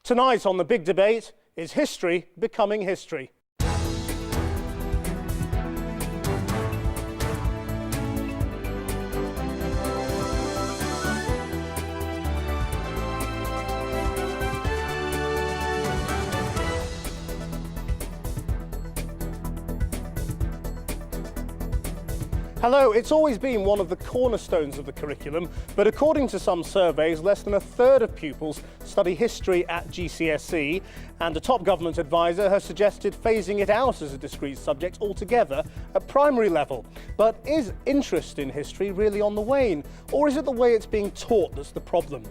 Tonight on The Big Debate, is history becoming history? Hello, it's always been one of the cornerstones of the curriculum, but according to some surveys, less than a third of pupils study history at GCSE, and a top government advisor has suggested phasing it out as a discrete subject altogether at primary level. But is interest in history really on the wane, or is it the way it's being taught that's the problem?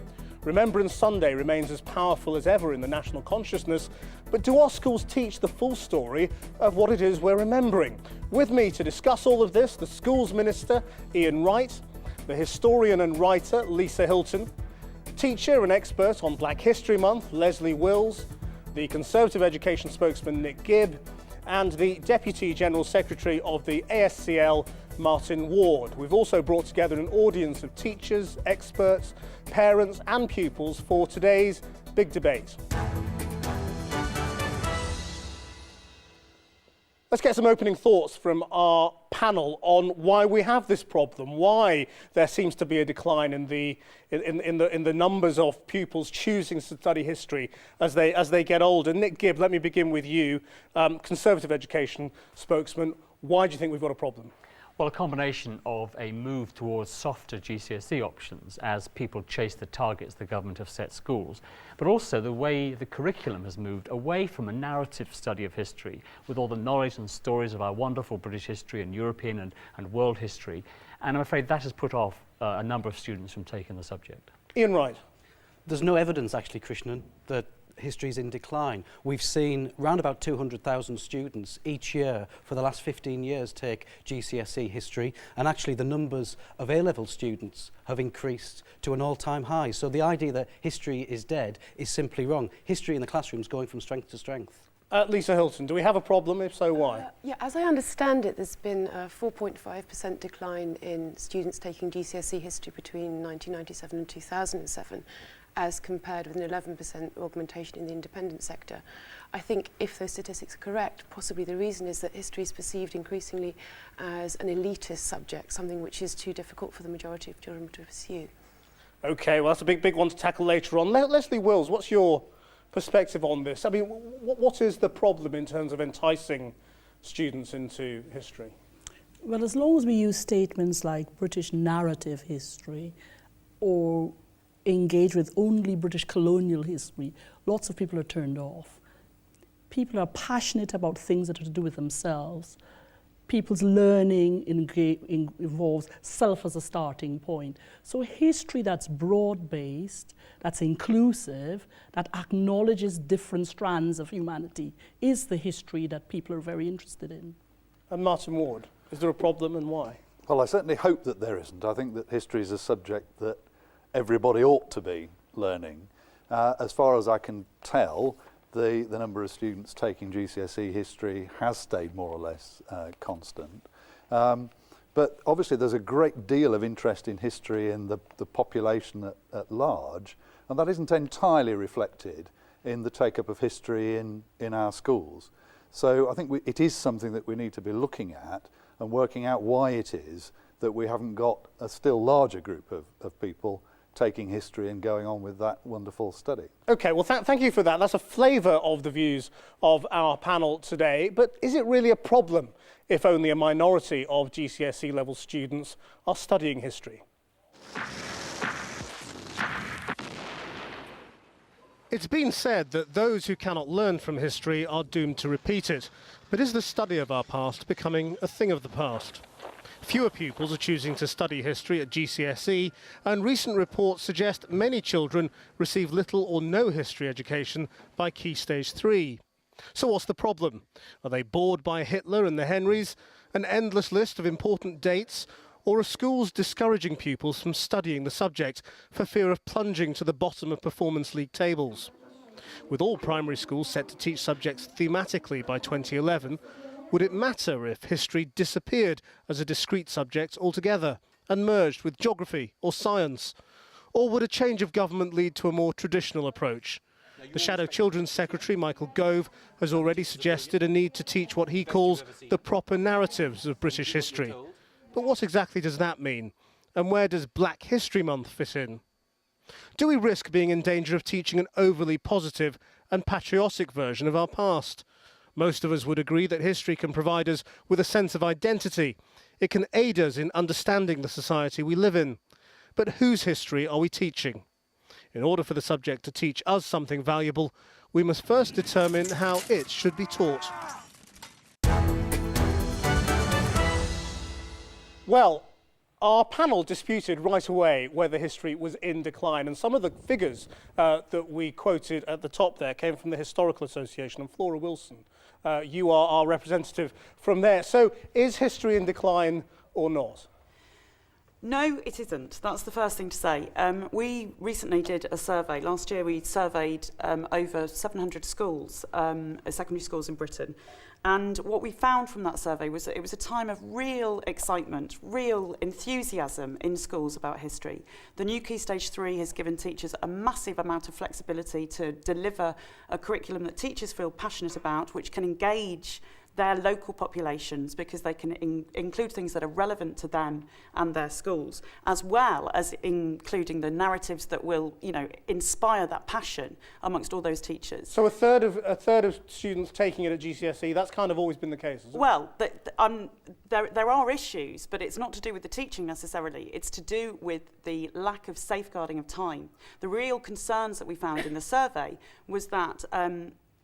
Remembrance Sunday remains as powerful as ever in the national consciousness, but do our schools teach the full story of what it is we're remembering? With me to discuss all of this, the Schools Minister, Ian Wright, the historian and writer, Lisa Hilton, teacher and expert on Black History Month, Leslie Wills, the Conservative Education spokesman, Nick Gibb, and the Deputy General Secretary of the ASCL, Martin Ward. We've also brought together an audience of teachers, experts, parents and pupils for today's Big Debate. Let's get some opening thoughts from our panel on why we have this problem, why there seems to be a decline in the numbers of pupils choosing to study history as they get older. Nick Gibb, let me begin with you, Conservative Education spokesman. Why do you think we've got a problem? Well, a combination of a move towards softer GCSE options as people chase the targets the government have set schools, but also the way the curriculum has moved away from a narrative study of history with all the knowledge and stories of our wonderful British history and European and world history. And I'm afraid that has put off a number of students from taking the subject. Ian Wright. There's no evidence, actually, Krishnan, that history is in decline. We've seen around about 200,000 students each year for the last 15 years take GCSE history, and actually the numbers of A-level students have increased to an all-time high. So the idea that history is dead is simply wrong. History in the classroom is going from strength to strength. Lisa Hilton, do we have a problem? If so, why? Yeah, as I understand it, there's been a 4.5% decline in students taking GCSE history between 1997 and 2007. As compared with an 11% augmentation in the independent sector. I think if those statistics are correct, possibly the reason is that history is perceived increasingly as an elitist subject, something which is too difficult for the majority of children to pursue. OK, well, that's a big one to tackle later on. Leslie Wills, what's your perspective on this? I mean, what is the problem in terms of enticing students into history? Well, as long as we use statements like British narrative history or engage with only British colonial history, lots of people are turned off. People are passionate about things that have to do with themselves. People's learning involves self as a starting point. So history that's broad-based, that's inclusive, that acknowledges different strands of humanity is the history that people are very interested in. And Martin Ward, is there a problem and why? Well, I certainly hope that there isn't. I think that history is a subject that everybody ought to be learning. As far as I can tell, the number of students taking GCSE history has stayed more or less constant. But obviously there's a great deal of interest in history in the population at large, and that isn't entirely reflected in the take-up of history in our schools. So I think it is something that we need to be looking at and working out why it is that we haven't got a still larger group of people taking history and going on with that wonderful study. OK, well, thank you for that. That's a flavour of the views of our panel today. But is it really a problem if only a minority of GCSE level students are studying history? It's been said that those who cannot learn from history are doomed to repeat it. But is the study of our past becoming a thing of the past? Fewer pupils are choosing to study history at GCSE, and recent reports suggest many children receive little or no history education by Key Stage 3. So what's the problem? Are they bored by Hitler and the Henrys, an endless list of important dates, or are schools discouraging pupils from studying the subject for fear of plunging to the bottom of performance league tables? With all primary schools set to teach subjects thematically by 2011, would it matter if history disappeared as a discrete subject altogether and merged with geography or science? Or would a change of government lead to a more traditional approach? The Shadow Children's Secretary, Michael Gove, has already suggested a need to teach what he calls the proper narratives of British history. But what exactly does that mean? And where does Black History Month fit in? Do we risk being in danger of teaching an overly positive and patriotic version of our past? Most of us would agree that history can provide us with a sense of identity. It can aid us in understanding the society we live in. But whose history are we teaching? In order for the subject to teach us something valuable, we must first determine how it should be taught. Well, our panel disputed right away whether history was in decline, and some of the figures that we quoted at the top there came from the Historical Association, and Flora Wilson, you are our representative from there. So is history in decline or not? No, it isn't. That's the first thing to say. We recently did a survey. Last year we surveyed over 700 schools, secondary schools in Britain. And what we found from that survey was that it was a time of real excitement, real enthusiasm in schools about history. The new Key Stage 3 has given teachers a massive amount of flexibility to deliver a curriculum that teachers feel passionate about, which can engage their local populations because they can include things that are relevant to them and their schools, as well as including the narratives that will, inspire that passion amongst all those teachers. So a third of students taking it at GCSE, that's kind of always been the case, isn't it? Well, there are issues, but it's not to do with the teaching necessarily. It's to do with the lack of safeguarding of time. The real concerns that we found in the survey was that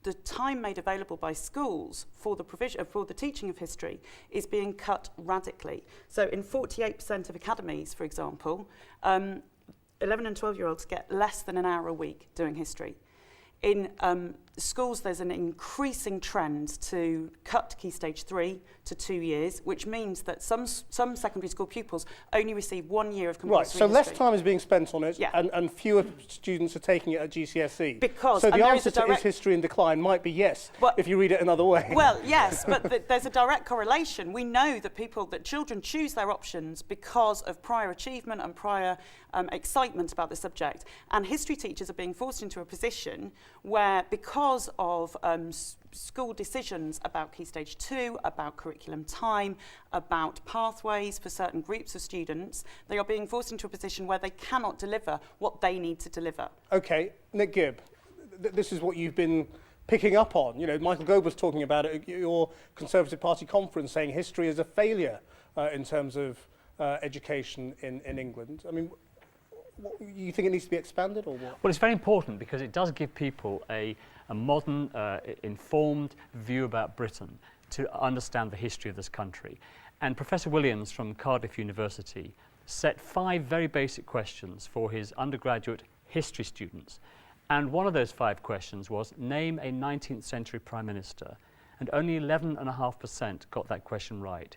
the time made available by schools for the provision for the teaching of history is being cut radically. So in 48% of academies, for example, 11 and 12-year-olds get less than an hour a week doing history. In schools, there's an increasing trend to cut Key Stage 3 to 2 years, which means that some secondary school pupils only receive 1 year of compulsory history. Right, so less time is being spent on it, yeah. and fewer students are taking it at GCSE. Because, so the answer to is history in decline might be yes, if you read it another way. Well, yes, but there's a direct correlation. We know that children choose their options because of prior achievement and prior excitement about the subject. And history teachers are being forced into a position where, because of school decisions about Key Stage 2, about curriculum time, about pathways for certain groups of students, they are being forced into a position where they cannot deliver what they need to deliver. Okay, Nick Gibb, this is what you've been picking up on. Michael Gove was talking about it at your Conservative Party conference, saying history is a failure in terms of education in England. I mean, you think it needs to be expanded or what? Well, it's very important because it does give people a modern, informed view about Britain to understand the history of this country. And Professor Williams from Cardiff University set 5 very basic questions for his undergraduate history students. And one of those 5 questions was, name a 19th century Prime Minister. And only 11.5% got that question right.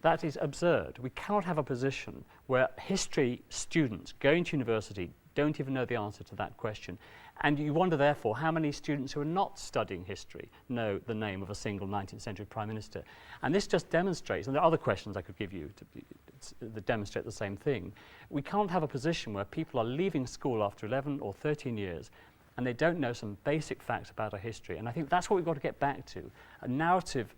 That is absurd. We cannot have a position where history students going to university don't even know the answer to that question. And you wonder, therefore, how many students who are not studying history know the name of a single 19th century Prime Minister. And this just demonstrates, and there are other questions I could give you that demonstrate the same thing. We can't have a position where people are leaving school after 11 or 13 years and they don't know some basic facts about our history. And I think that's what we've got to get back to, a narrative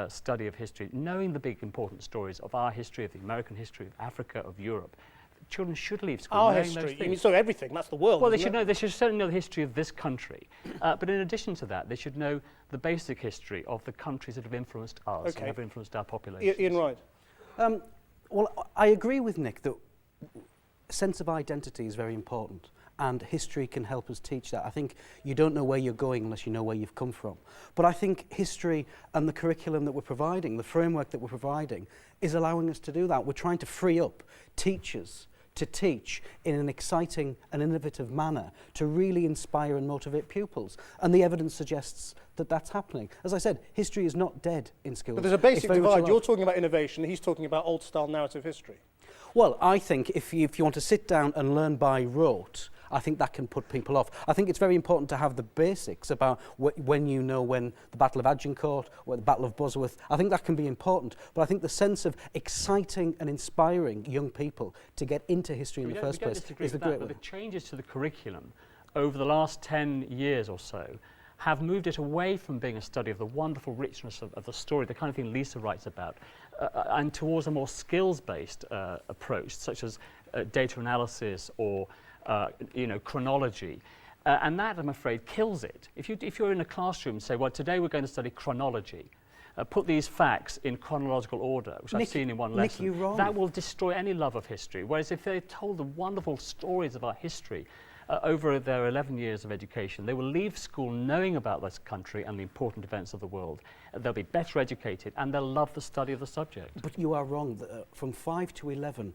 study of history, knowing the big important stories of our history, of the American history, of Africa, of Europe. Children should leave school our knowing history, those things. you mean, so everything, that's the world. Well, they should certainly know the history of this country. But in addition to that, they should know the basic history of the countries that have influenced us and have influenced our population. Ian Wright. Well, I agree with Nick that sense of identity is very important, and history can help us teach that. I think you don't know where you're going unless you know where you've come from. But I think history and the curriculum that we're providing, the framework that we're providing, is allowing us to do that. We're trying to free up teachers to teach in an exciting and innovative manner to really inspire and motivate pupils. And the evidence suggests that that's happening. As I said, history is not dead in schools. But there's a basic divide. You're talking about innovation, he's talking about old-style narrative history. Well, I think if you want to sit down and learn by rote, I think that can put people off. I think it's very important to have the basics about when you know when the Battle of Agincourt or the Battle of Bosworth. I think that can be important. But I think the sense of exciting and inspiring young people to get into history in the first place is the great way. But the changes to the curriculum over the last 10 years or so, have moved it away from being a study of the wonderful richness of the story, the kind of thing Lisa writes about, and towards a more skills-based approach, such as data analysis or chronology. And that, I'm afraid, kills it. If you're in a classroom and say, well, today we're going to study chronology, put these facts in chronological order, which I've seen in one lesson, you're wrong. that will destroy any love of history. Whereas if they're told the wonderful stories of our history over their 11 years of education, they will leave school knowing about this country and the important events of the world. They'll be better educated and they'll love the study of the subject. But you are wrong. From 5 to 11,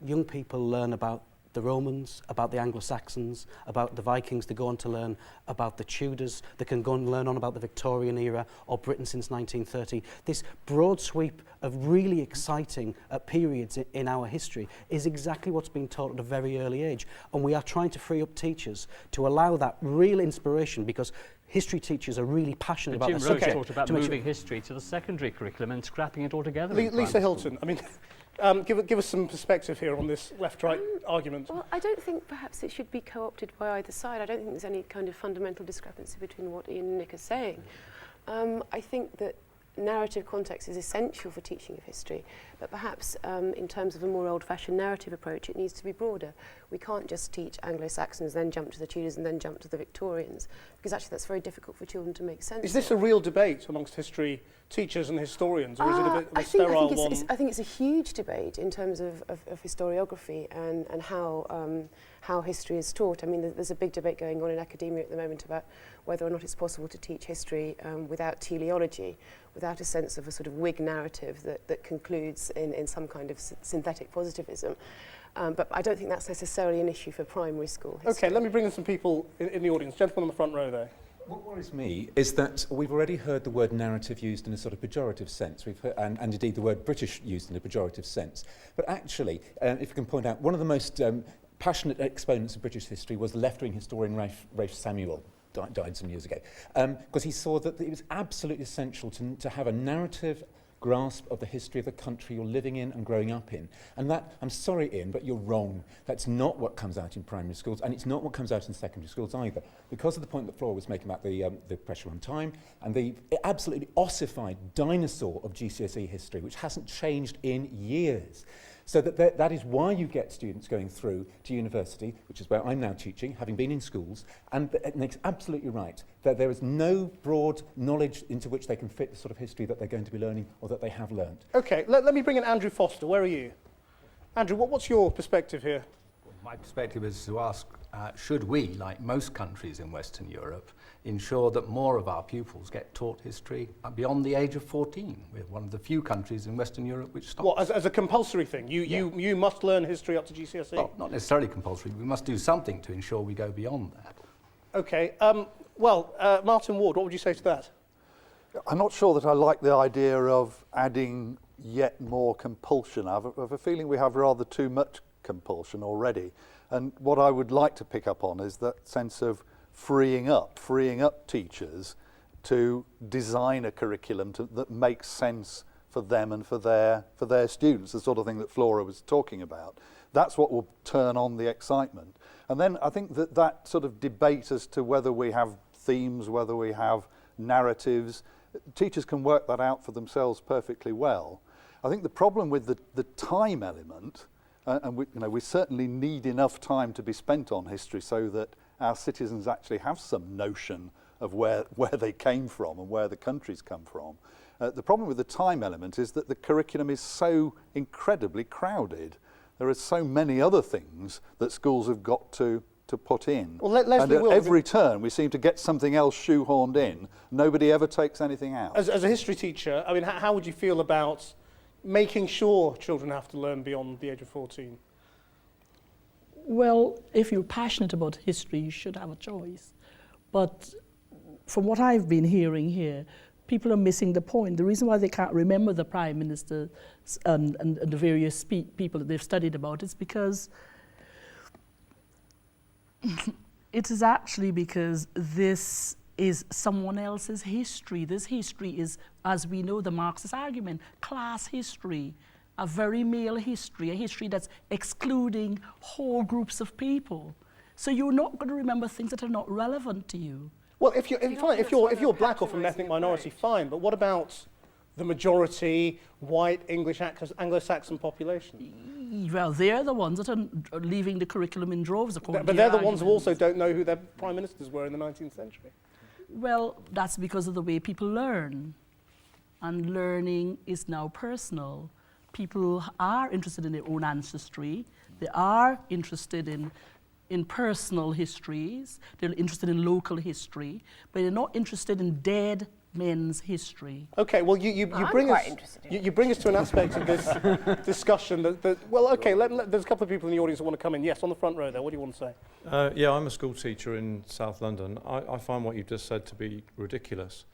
young people learn about the Romans, about the Anglo-Saxons, about the Vikings. They go on to learn about the Tudors. They can go and learn on about the Victorian era or Britain since 1930. This broad sweep of really exciting periods in our history is exactly what's being taught at a very early age. And we are trying to free up teachers to allow that real inspiration, because history teachers are really passionate about the subject. Jim Roach talked about moving history to the secondary curriculum and scrapping it altogether. Lisa Hilton, I mean, give us some perspective here on this left-right argument. Well, I don't think perhaps it should be co-opted by either side. I don't think there's any kind of fundamental discrepancy between what Ian and Nick are saying. I think that narrative context is essential for teaching of history, but perhaps in terms of a more old-fashioned narrative approach, it needs to be broader. We can't just teach Anglo-Saxons, then jump to the Tudors and then jump to the Victorians, because actually that's very difficult for children to make sense. Is this a real debate amongst history teachers and historians, or is it a bit of a sterile one? I think it's a huge debate in terms of historiography and how history is taught. I mean, there's a big debate going on in academia at the moment about whether or not it's possible to teach history without teleology, without a sense of a sort of Whig narrative that concludes in some kind of synthetic positivism. But I don't think that's necessarily an issue for primary school history. Okay, let me bring in some people in the audience. Gentleman on the front row there. What worries me is that we've already heard the word narrative used in a sort of pejorative sense, we've heard, and indeed the word British used in a pejorative sense. But actually, if you can point out, one of the most passionate exponents of British history was the left-wing historian Rafe Samuel, died some years ago, because he saw that it was absolutely essential to have a narrative grasp of the history of the country you're living in and growing up in. And that, I'm sorry Ian, but you're wrong. That's not what comes out in primary schools, and it's not what comes out in secondary schools either. Because of the point that Flora was making about the pressure on time and the absolutely ossified dinosaur of GCSE history, which hasn't changed in years. So that is why you get students going through to university, which is where I'm now teaching, having been in schools, and Nick's absolutely right, that there is no broad knowledge into which they can fit the sort of history that they're going to be learning or that they have learned. Okay, let me bring in Andrew Foster. Where are you? Andrew, what's your perspective here? My perspective is to ask, should we, like most countries in Western Europe, ensure that more of our pupils get taught history beyond the age of 14? We're one of the few countries in Western Europe which stops. What, as a compulsory thing? You must learn history up to GCSE? Well, not necessarily compulsory. We must do something to ensure we go beyond that. Okay, Martin Ward, what would you say to that? I'm not sure that I like the idea of adding yet more compulsion. I have a feeling we have rather too much compulsion already. And what I would like to pick up on is that sense of freeing up teachers to design a curriculum that makes sense for them and for their students, the sort of thing that Flora was talking about. That's what will turn on the excitement. And then I think that sort of debate as to whether we have themes, whether we have narratives, teachers can work that out for themselves perfectly well. I think the problem with the time element, and we certainly need enough time to be spent on history so that our citizens actually have some notion of where they came from and where the countries come from. The problem with the time element is that the curriculum is so incredibly crowded. There are so many other things that schools have got to put in. Well, Leslie and at every turn we seem to get something else shoehorned in. Nobody ever takes anything out. As a history teacher, I mean, how would you feel about making sure children have to learn beyond the age of 14? Well, if you're passionate about history, you should have a choice. But from what I've been hearing here, people are missing the point. The reason why they can't remember the Prime Minister and the various people that they've studied about is because it is actually because this is someone else's history. This history is, as we know, the Marxist argument, class history, a very male history, a history that's excluding whole groups of people. So you're not going to remember things that are not relevant to you. Well, if you're black or from an ethnic minority, fine. But what about the majority white English Anglo-Saxon population? Well, they're the ones that are leaving the curriculum in droves, according But to they're your the ones who arguments. also don't know who their prime ministers were in the 19th century. Well, that's because of the way people learn. And learning is now personal. People are interested in their own ancestry. They are interested in personal histories. They're interested in local history. But they're not interested in dead men's history. Okay, well, you bring us you bring us to an aspect of this discussion that well, okay, there's a couple of people in the audience that want to come in. Yes, on the front row there. What do you want to say? Yeah, I'm a school teacher in South London. I find what you've just said to be ridiculous.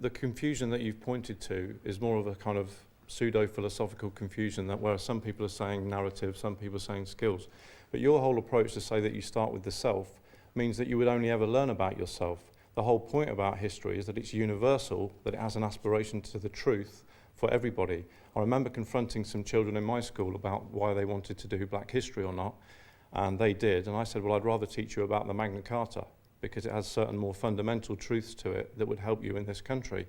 The confusion that you've pointed to is more of a kind of pseudo-philosophical confusion, that where some people are saying narrative, some people are saying skills. But your whole approach to say that you start with the self means that you would only ever learn about yourself. The whole point about history is that it's universal, that it has an aspiration to the truth for everybody. I remember confronting some children in my school about why they wanted to do black history or not, and they did, and I said, well, I'd rather teach you about the Magna Carta, because it has certain more fundamental truths to it that would help you in this country.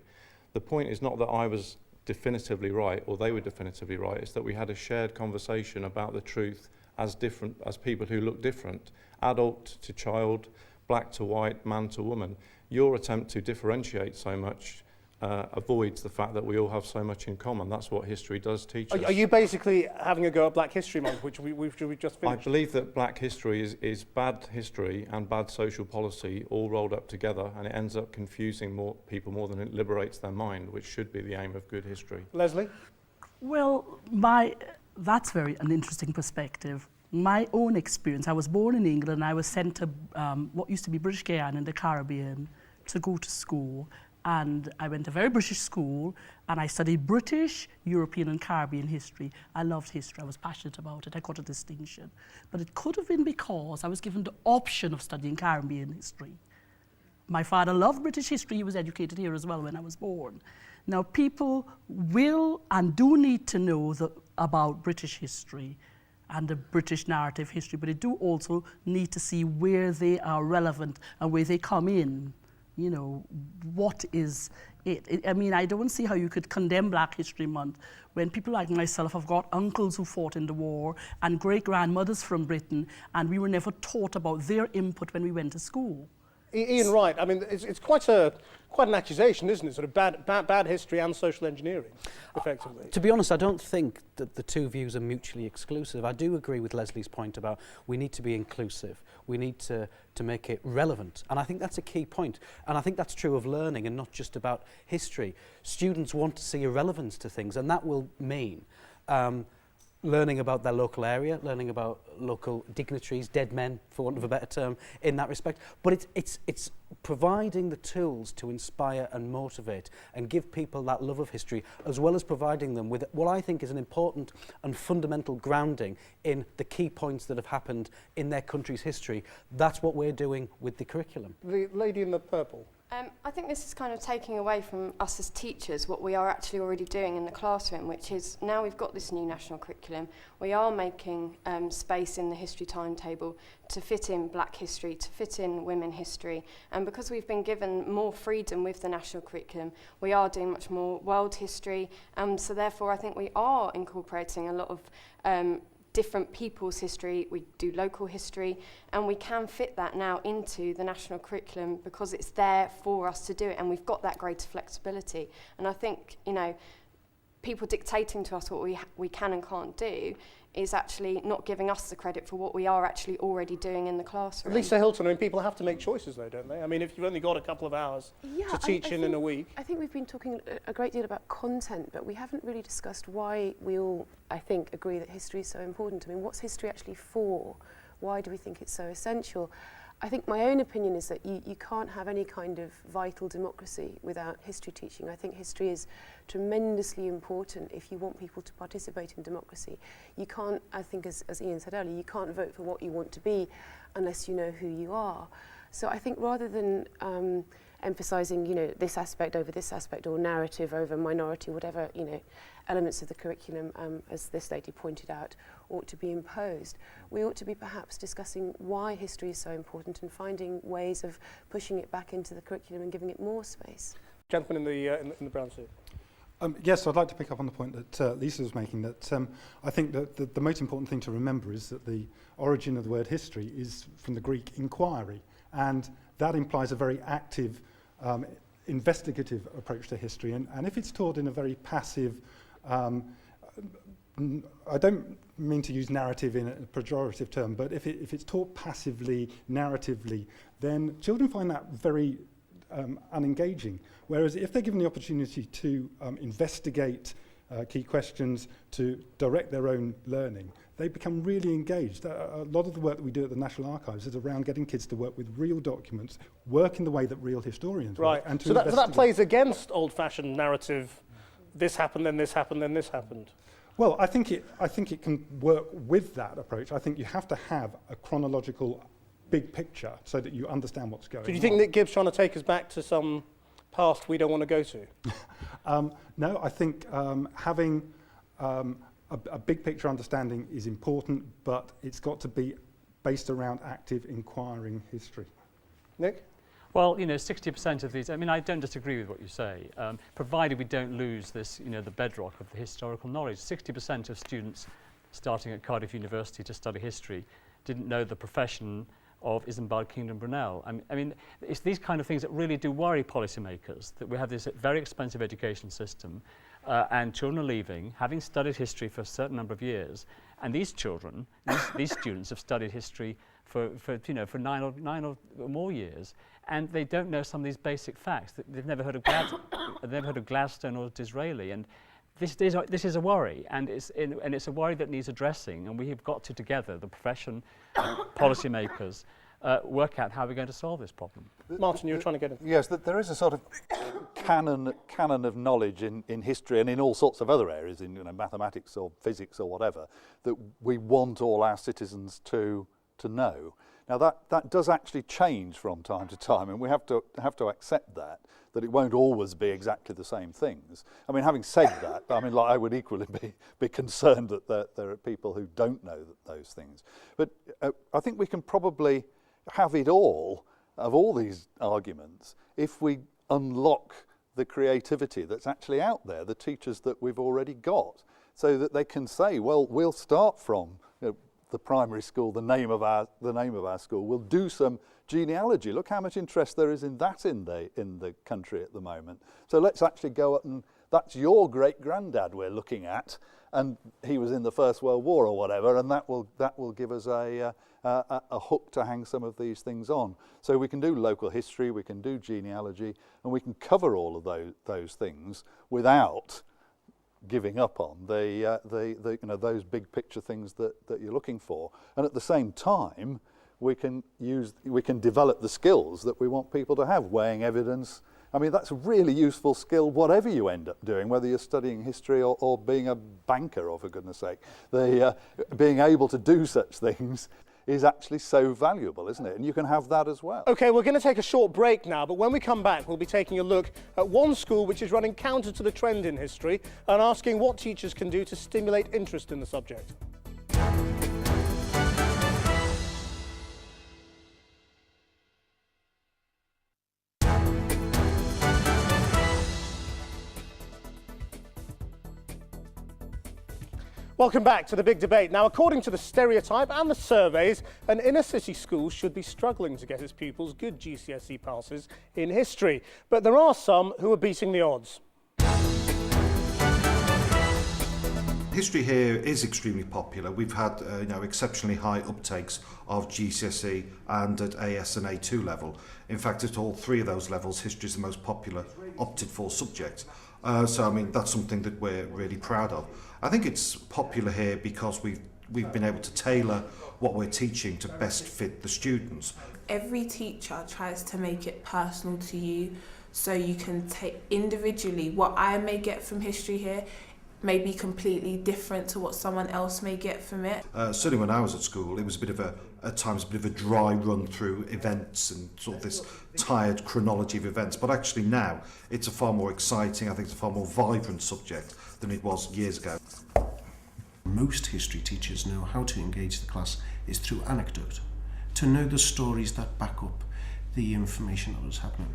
The point is not that I was definitively right or they were definitively right, it's that we had a shared conversation about the truth as different, as people who look different, adult to child, black to white, man to woman. Your attempt to differentiate so much avoids the fact that we all have so much in common. That's what history does teach us. Are you basically having a go at Black History Month, which we've just finished? I believe that black history is bad history and bad social policy all rolled up together, and it ends up confusing more people more than it liberates their mind, which should be the aim of good history. Leslie? Well, that's an interesting perspective. My own experience, I was born in England. I was sent to what used to be British Guyana in the Caribbean to go to school. And I went to a very British school, and I studied British, European, and Caribbean history. I loved history. I was passionate about it. I got a distinction. But it could have been because I was given the option of studying Caribbean history. My father loved British history. He was educated here as well when I was born. Now, people will and do need to know about British history and the British narrative history, but they do also need to see where they are relevant and where they come in. You know, what is it? I mean, I don't see how you could condemn Black History Month when people like myself have got uncles who fought in the war and great-grandmothers from Britain, and we were never taught about their input when we went to school. Ian Wright, I mean, it's quite an accusation, isn't it? Sort of bad history and social engineering, effectively. To be honest, I don't think that the two views are mutually exclusive. I do agree with Leslie's point about we need to be inclusive. We need to make it relevant. And I think that's a key point. And I think that's true of learning and not just about history. Students want to see a relevance to things, and that will mean learning about their local area, learning about local dignitaries, dead men, for want of a better term, in that respect. But it's providing the tools to inspire and motivate and give people that love of history, as well as providing them with what I think is an important and fundamental grounding in the key points that have happened in their country's history. That's what we're doing with the curriculum. The lady in the purple. I think this is kind of taking away from us as teachers what we are actually already doing in the classroom, which is now we've got this new national curriculum, we are making space in the history timetable to fit in Black history, to fit in women history, and because we've been given more freedom with the national curriculum, we are doing much more world history, so therefore I think we are incorporating a lot of different people's history, we do local history, and we can fit that now into the national curriculum because it's there for us to do it, and we've got that greater flexibility. And I think, you know, people dictating to us what we can and can't do is actually not giving us the credit for what we are actually already doing in the classroom. Lisa Hilton, I mean, people have to make choices though, don't they? I mean, if you've only got a couple of hours to teach in a week. I think we've been talking a great deal about content, but we haven't really discussed why we all, I think, agree that history is so important. I mean, what's history actually for? Why do we think it's so essential? I think my own opinion is that you can't have any kind of vital democracy without history teaching. I think history is tremendously important if you want people to participate in democracy. You can't, I think as Ian said earlier, you can't vote for what you want to be unless you know who you are. So I think rather than emphasising, this aspect over this aspect, or narrative over minority, whatever, elements of the curriculum, as this lady pointed out, ought to be imposed, we ought to be perhaps discussing why history is so important and finding ways of pushing it back into the curriculum and giving it more space. Gentleman in the brown suit. Yes, I'd like to pick up on the point that Lisa was making, that I think that the most important thing to remember is that the origin of the word history is from the Greek inquiry, and that implies a very active, investigative approach to history. And if it's taught in a very passive, I don't mean to use narrative in a pejorative term, but if it's taught passively, narratively, then children find that very unengaging. Whereas if they're given the opportunity to investigate key questions, to direct their own learning, they become really engaged. A lot of the work that we do at the National Archives is around getting kids to work with real documents, work in the way that real historians work. Right, so that plays against old-fashioned narrative, this happened, then this happened, then this happened. Well, I think it can work with that approach. I think you have to have a chronological big picture so that you understand what's going on. Do you think Nick Gibbs trying to take us back to some past we don't want to go to? No, I think having a big picture understanding is important, but it's got to be based around active inquiring history. Nick? Well, 60% of these, I don't disagree with what you say, provided we don't lose this, the bedrock of the historical knowledge. 60% of students starting at Cardiff University to study history didn't know the profession of Isambard Kingdom Brunel. It's these kind of things that really do worry policymakers, that we have this very expensive education system and children are leaving, having studied history for a certain number of years, and these children, these students have studied history for 9 or more years, and they don't know some of these basic facts. They've never heard of Gladstone or Disraeli, and this is a worry, and it's a worry that needs addressing, and we have got to together, the profession, policymakers, work out how we're going to solve this problem. Martin, you were trying to get in. Yes, there is a sort of canon of knowledge in history and in all sorts of other areas, in mathematics or physics or whatever, that we want all our citizens to know. Now that does actually change from time to time, and we have to accept that it won't always be exactly the same things. Having said that, I would equally be concerned that there are people who don't know those things. But I think we can probably have it all of all these arguments if we unlock the creativity that's actually out there, the teachers that we've already got, so that they can say, well, we'll start from the primary school, the name of our school. We'll do some genealogy. Look how much interest there is in that in the country at the moment. So let's actually go up and that's your great granddad we're looking at, and he was in the First World War or whatever, and that will give us a hook to hang some of these things on. So we can do local history, we can do genealogy, and we can cover all of those things without giving up on those big picture things that you're looking for. And at the same time, we can develop the skills that we want people to have, weighing evidence. That's a really useful skill, whatever you end up doing, whether you're studying history or being a banker, or for goodness sake. Being able to do such things is actually so valuable, isn't it? And you can have that as well. OK, we're going to take a short break now, but when we come back, we'll be taking a look at one school which is running counter to the trend in history and asking what teachers can do to stimulate interest in the subject. Welcome back to the big debate. Now, according to the stereotype and the surveys, an inner city school should be struggling to get its pupils good GCSE passes in history. But there are some who are beating the odds. History here is extremely popular. We've had exceptionally high uptakes of GCSE and at AS and A2 level. In fact, at all three of those levels, history is the most popular opted for subject. So that's something that we're really proud of. I think it's popular here because we've been able to tailor what we're teaching to best fit the students. Every teacher tries to make it personal to you, so you can take individually what I may get from history here may be completely different to what someone else may get from it. Certainly when I was at school, it was a bit of at times a bit of a dry run through events and sort of this tired chronology of events. But actually now it's a far more exciting, I think it's a far more vibrant subject than it was years ago. Most history teachers know how to engage the class is through anecdote, to know the stories that back up the information that was happening.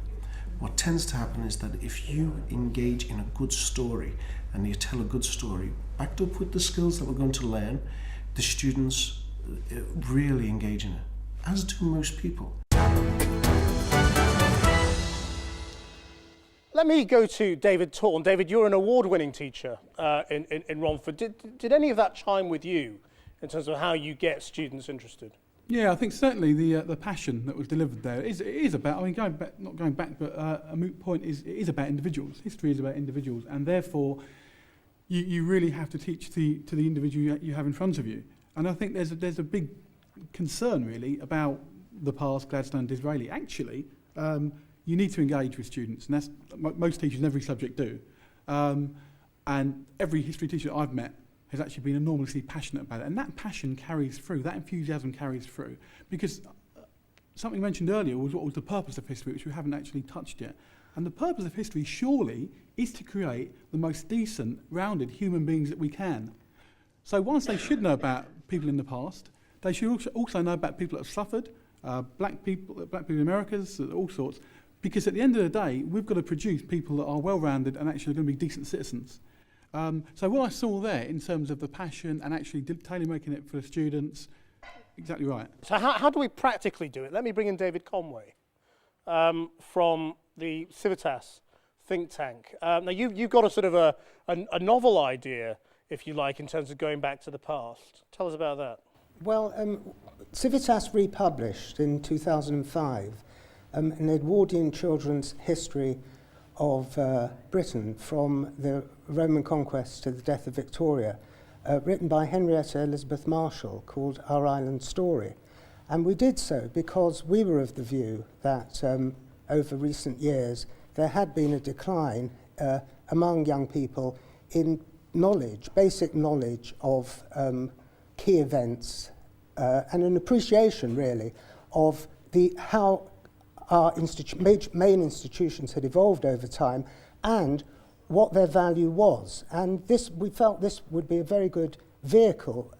What tends to happen is that if you engage in a good story and you tell a good story backed up with the skills that we're going to learn, the students really engage in it, as do most people. Let me go to David Taunton. David, you're an award-winning teacher in Romford. Did any of that chime with you in terms of how you get students interested? Yeah, I think certainly the passion that was delivered there is about, I mean, not going back, but a moot point it is about individuals. History is about individuals, and therefore you really have to teach to the individual you have in front of you. And I think there's a big concern really about the past, Gladstone, Disraeli. Actually, you need to engage with students, and that's most teachers in every subject do. And every history teacher I've met has actually been enormously passionate about it. And that passion carries through, that enthusiasm carries through. Because something mentioned earlier was what was the purpose of history, which we haven't actually touched yet. And the purpose of history, surely, is to create the most decent, rounded human beings that we can. So whilst they should know about people in the past, they should also know about people that have suffered, black people in Americas, all sorts. Because at the end of the day, we've got to produce people that are well-rounded and actually going to be decent citizens. So what I saw there in terms of the passion and actually tailor-making it for the students, exactly right. So how do we practically do it? Let me bring in David Conway from the Civitas think tank. Now you've got a sort of a novel idea, if you like, in terms of going back to the past. Tell us about that. Well, Civitas republished in 2005 an Edwardian children's history of Britain from the Roman conquest to the death of Victoria, written by Henrietta Elizabeth Marshall, called Our Island Story. And we did so because we were of the view that over recent years there had been a decline among young people in knowledge, basic knowledge of key events and an appreciation really of how our main institutions had evolved over time and what their value was. And we felt this would be a very good vehicle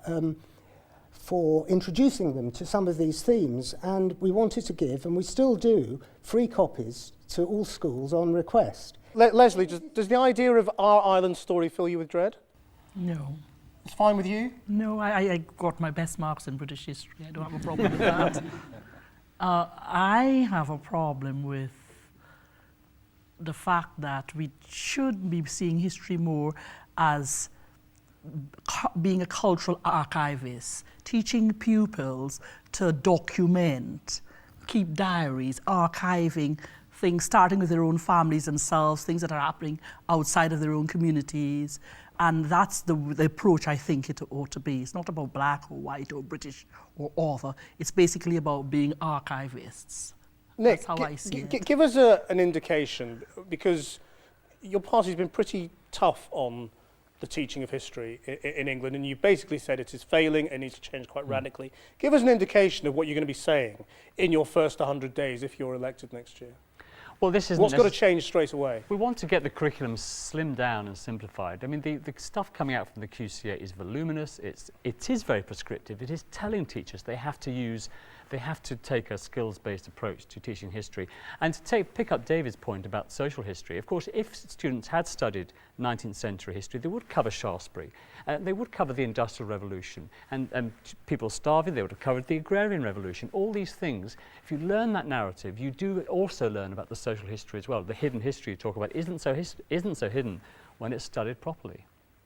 for introducing them to some of these themes. And we wanted to give, and we still do, free copies to all schools on request. Leslie, does the idea of Our Island Story fill you with dread? No. It's fine with you? No, I got my best marks in British history. I don't have a problem with that. I have a problem with the fact that we should be seeing history more as being a cultural archivist, teaching pupils to document, keep diaries, archiving things, starting with their own families themselves, things that are happening outside of their own communities. And that's the approach I think it ought to be. It's not about black or white or British or author. It's basically about being archivists. Nick, that's how I see it. Give us an indication, because your party's been pretty tough on the teaching of history in England, and you basically said it is failing and needs to change quite radically. Give us an indication of what you're going to be saying in your first 100 days if you're elected next year. Well, this is what's got to change straight away. We want to get the curriculum slimmed down and simplified. I mean, the stuff coming out from the QCA is voluminous. It is very prescriptive. It is telling teachers they have to take a skills-based approach to teaching history. And to pick up David's point about social history, of course, if students had studied 19th century history, they would cover Shaftesbury. They would cover the Industrial Revolution and people starving. They would have covered the Agrarian Revolution. All these things, if you learn that narrative, you do also learn about the social history as well. The hidden history you talk about isn't so hidden when it's studied properly.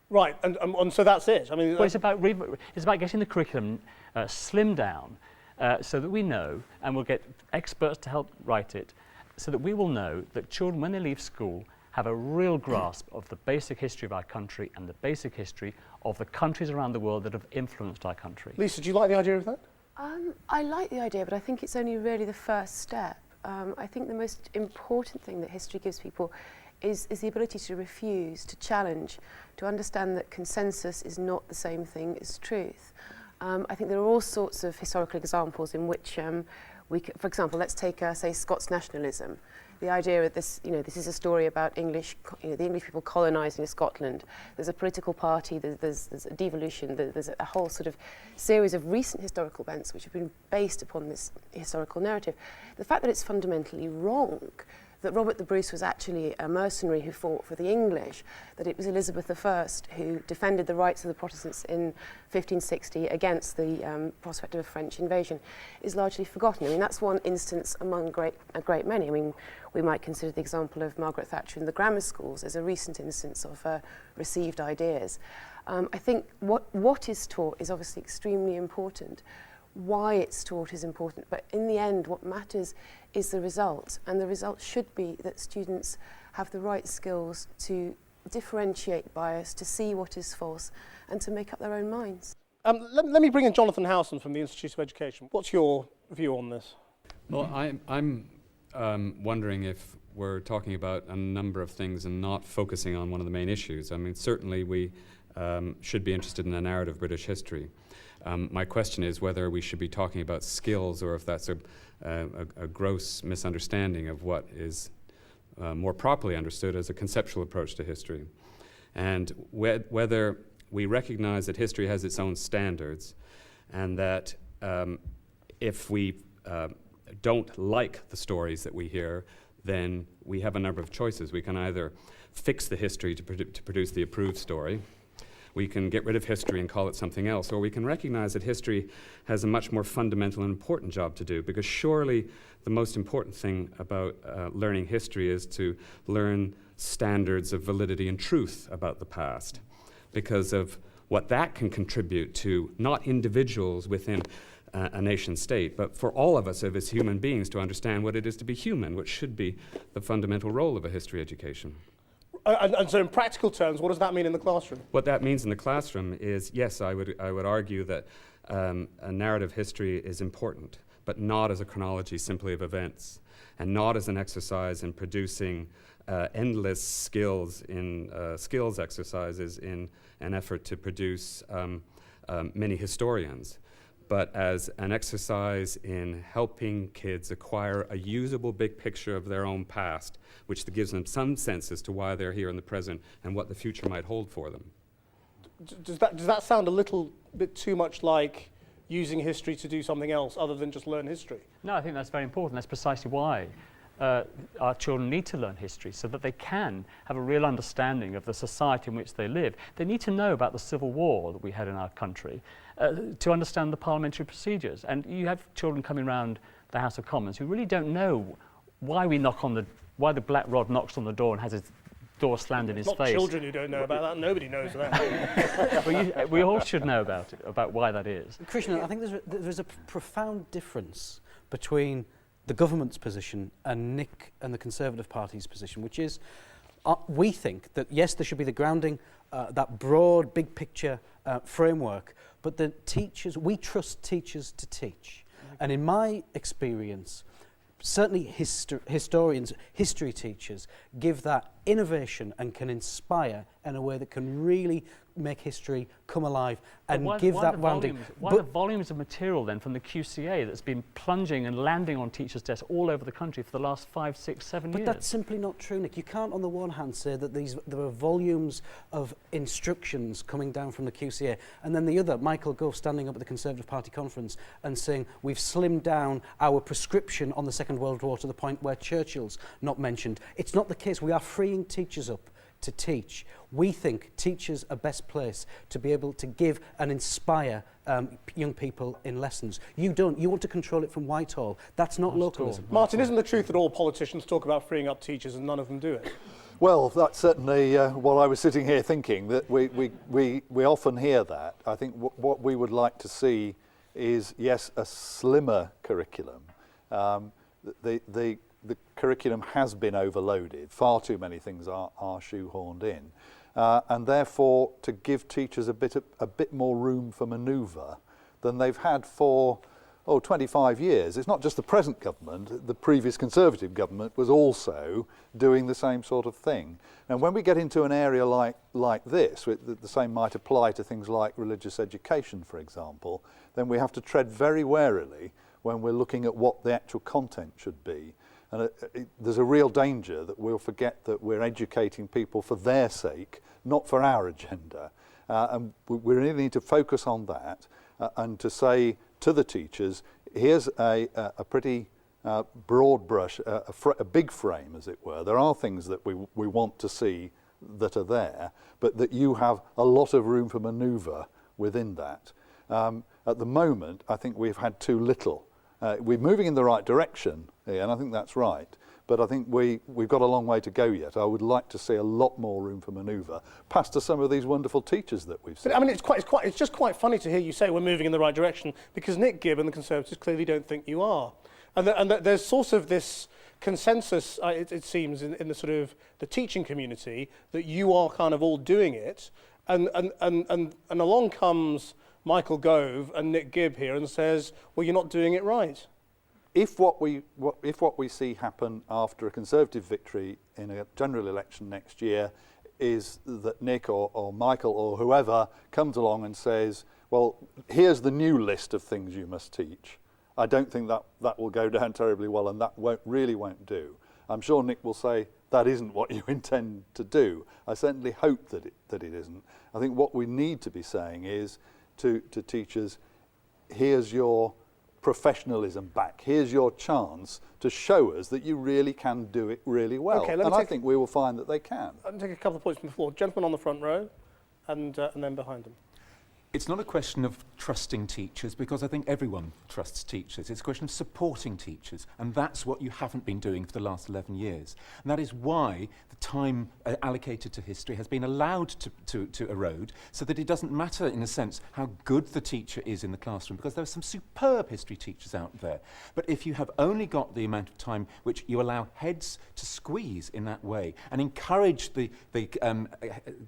Right, and so that's it. I mean, well, it's about getting the curriculum slimmed down so that we know, and we'll get experts to help write it, so that we will know that children, when they leave school, have a real grasp of the basic history of our country and the basic history of the countries around the world that have influenced our country. Lisa, do you like the idea of that? I like the idea, but I think it's only really the first step. I think the most important thing that history gives people is the ability to refuse, to challenge, to understand that consensus is not the same thing as truth. I think there are all sorts of historical examples in which for example, let's take, say, Scots nationalism. The idea that this is a story about the English people colonising Scotland. There's a political party, there's a devolution, there's a whole sort of series of recent historical events which have been based upon this historical narrative. The fact that it's fundamentally wrong, that Robert the Bruce was actually a mercenary who fought for the English, that it was Elizabeth I who defended the rights of the Protestants in 1560 against the prospect of a French invasion, is largely forgotten. I mean, that's one instance among a great many. I mean, we might consider the example of Margaret Thatcher in the grammar schools as a recent instance of received ideas. I think what is taught is obviously extremely important. Why it's taught is important, but in the end what matters is the result, and the result should be that students have the right skills to differentiate bias, to see what is false, and to make up their own minds. Let me bring in Jonathan Howson from the Institute of Education. What's your view on this? Well, I'm wondering if we're talking about a number of things and not focusing on one of the main issues. I mean, certainly we should be interested in a narrative British history. My question is whether we should be talking about skills or if that's a gross misunderstanding of what is more properly understood as a conceptual approach to history. And whether we recognize that history has its own standards and that if we don't like the stories that we hear, then we have a number of choices. We can either fix the history to produce the approved story, we can get rid of history and call it something else, or we can recognize that history has a much more fundamental and important job to do, because surely the most important thing about learning history is to learn standards of validity and truth about the past, because of what that can contribute to, not individuals within a nation state, but for all of us as human beings to understand what it is to be human, which should be the fundamental role of a history education. And so in practical terms, what does that mean in the classroom? What that means in the classroom is, yes, I would argue that a narrative history is important, but not as a chronology simply of events, and not as an exercise in producing endless skills exercises in an effort to produce many historians, but as an exercise in helping kids acquire a usable big picture of their own past, which gives them some sense as to why they're here in the present and what the future might hold for them. Does that sound a little bit too much like using history to do something else other than just learn history? No, I think that's very important. That's precisely why our children need to learn history, so that they can have a real understanding of the society in which they live. They need to know about the Civil War that we had in our country, to understand the parliamentary procedures. And you have children coming around the House of Commons who really don't know why why the Black Rod knocks on the door and has his door slammed in his face. Not children who don't know about that. Nobody knows that. Well, we all should know about it, about why that is. Krishna, I think there's a profound difference between the government's position and Nick and the Conservative Party's position, which is we think that, yes, there should be the grounding, that broad, big picture framework, but the teachers, we trust teachers to teach. And in my experience, certainly historians, history teachers, give that innovation and can inspire in a way that can really make history come alive and give that grounding. Why the volumes of material then from the QCA that's been plunging and landing on teachers' desks all over the country for the last 5, 6, 7 years? But that's simply not true, Nick. You can't on the one hand say that there are volumes of instructions coming down from the QCA, and then the other, Michael Gove standing up at the Conservative Party conference and saying we've slimmed down our prescription on the Second World War to the point where Churchill's not mentioned. It's not the case. We are freeing teachers up to teach. We think teachers are best placed to be able to give and inspire young people in lessons. You don't. You want to control it from Whitehall. That's not localism. Martin, isn't the truth that all politicians talk about freeing up teachers and none of them do it? Well, that's certainly what I was sitting here thinking, that we often hear that. I think what we would like to see is, yes, a slimmer curriculum. The curriculum has been overloaded. Far too many things are shoehorned in. And therefore, to give teachers a bit more room for manoeuvre than they've had for 25 years, it's not just the present government, the previous Conservative government was also doing the same sort of thing. And when we get into an area like this, the same might apply to things like religious education, for example, then we have to tread very warily when we're looking at what the actual content should be. And there's a real danger that we'll forget that we're educating people for their sake, not for our agenda. And we really need to focus on that and to say to the teachers, here's a pretty broad brush, a big frame, as it were. There are things that we want to see that are there, but that you have a lot of room for manoeuvre within that. At the moment, I think we've had too little. We're moving in the right direction, and I think that's right. But I think we've got a long way to go yet. I would like to see a lot more room for manoeuvre, past to some of these wonderful teachers that we've seen. But, I mean, it's just quite funny to hear you say we're moving in the right direction, because Nick Gibb and the Conservatives clearly don't think you are. And there's sort of this consensus, it seems, in the sort of the teaching community that you are kind of all doing it, and along comes Michael Gove and Nick Gibb here and says, well, you're not doing it right. If what we see happen after a Conservative victory in a general election next year is that Nick or Michael or whoever comes along and says, well, here's the new list of things you must teach, I don't think that will go down terribly well, and that really won't do. I'm sure Nick will say, that isn't what you intend to do. I certainly hope that it isn't. I think what we need to be saying is to teachers, here's your professionalism back. Here's your chance to show us that you really can do it really well. Okay, I think we will find that they can. I'll take a couple of points from the floor. Gentleman on the front row, and then behind him. It's not a question of trusting teachers, because I think everyone trusts teachers. It's a question of supporting teachers, and that's what you haven't been doing for the last 11 years. And that is why the time allocated to history has been allowed to erode, so that it doesn't matter, in a sense, how good the teacher is in the classroom, because there are some superb history teachers out there. But if you have only got the amount of time which you allow heads to squeeze in that way, and encourage the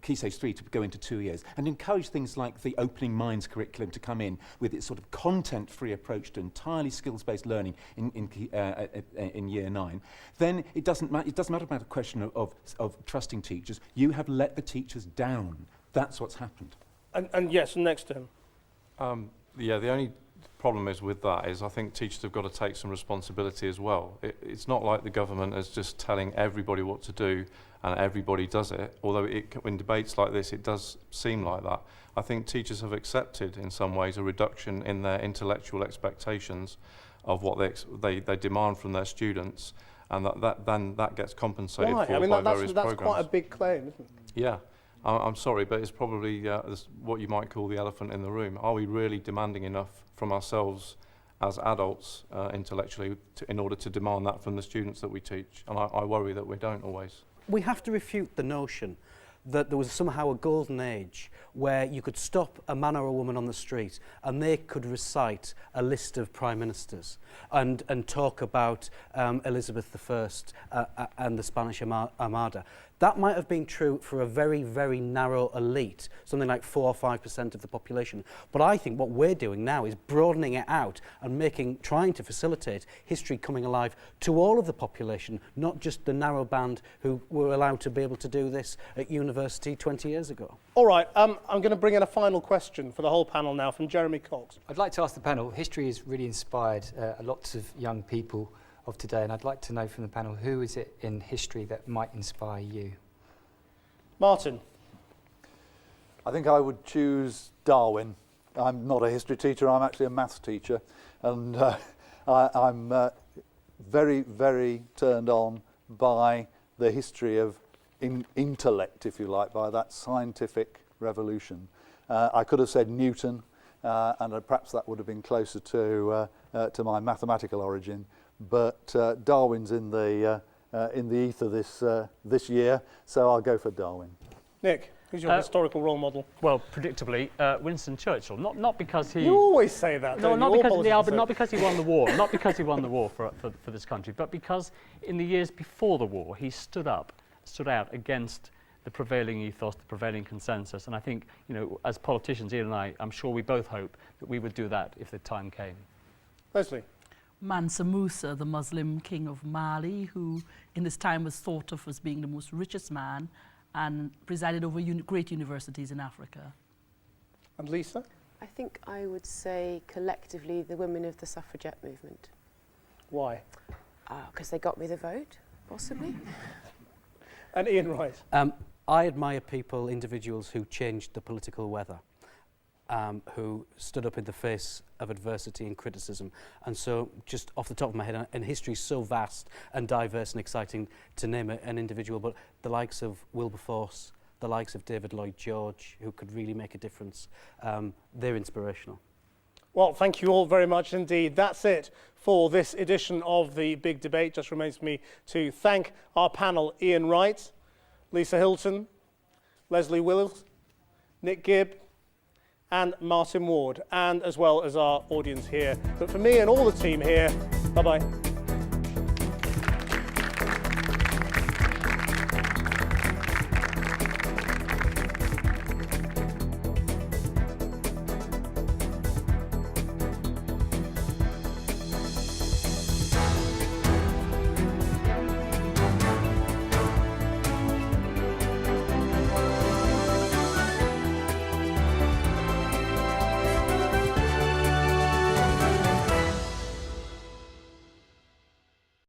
Key Stage 3 to go into 2 years, and encourage things like the Opening Minds curriculum to come in with its sort of content-free approach to entirely skills-based learning in year 9, then it doesn't matter about a question of trusting teachers. You have let the teachers down. That's what's happened. And yes, next to him. Yeah, the only problem is with that is I think teachers have got to take some responsibility as well. It's not like the government is just telling everybody what to do and everybody does it, although in debates like this it does seem like that. I think teachers have accepted in some ways a reduction in their intellectual expectations of what they demand from their students, and that gets compensated for by various programs. That's quite a big claim, isn't it? Yeah. I'm sorry, but it's probably what you might call the elephant in the room. Are we really demanding enough from ourselves as adults intellectually in order to demand that from the students that we teach? And I worry that we don't always. We have to refute the notion that there was somehow a golden age where you could stop a man or a woman on the street and they could recite a list of prime ministers and talk about Elizabeth I and the Spanish Armada. That might have been true for a very, very narrow elite, something like 4 or 5% of the population. But I think what we're doing now is broadening it out and trying to facilitate history coming alive to all of the population, not just the narrow band who were allowed to be able to do this at university 20 years ago. All right, I'm going to bring in a final question for the whole panel now from Jeremy Cox. I'd like to ask the panel, history has really inspired lots of young people of today, and I'd like to know from the panel, who is it in history that might inspire you? Martin. I think I would choose Darwin. I'm not a history teacher, I'm actually a maths teacher, and I'm very, very turned on by the history of intellect, if you like, by that scientific revolution. I could have said Newton, and perhaps that would have been closer to my mathematical origin. But Darwin's in the ether this year, so I'll go for Darwin. Nick, who's your historical role model? Well, predictably, Winston Churchill. Not because he. You always say that. No, not because he won the war. Not because he won the war for this country, but because in the years before the war he stood out against the prevailing ethos, the prevailing consensus. And I think, as politicians, Ian and I'm sure we both hope that we would do that if the time came. Leslie. Mansa Musa, the Muslim king of Mali, who in his time was thought of as being the most richest man and presided over great universities in Africa. And Lisa? I think I would say collectively the women of the suffragette movement. Why? Because they got me the vote, possibly. And Ian Wright? I admire people, individuals who changed the political weather, who stood up in the face of adversity and criticism. And so, just off the top of my head, and history is so vast and diverse and exciting to name an individual, but the likes of Wilberforce, the likes of David Lloyd George, who could really make a difference, they're inspirational. Well, thank you all very much indeed. That's it for this edition of the Big Debate. Just remains for me to thank our panel, Ian Wright, Lisa Hilton, Leslie Wills, Nick Gibb, and Martin Ward, and as well as our audience here. But for me and all the team here, bye-bye.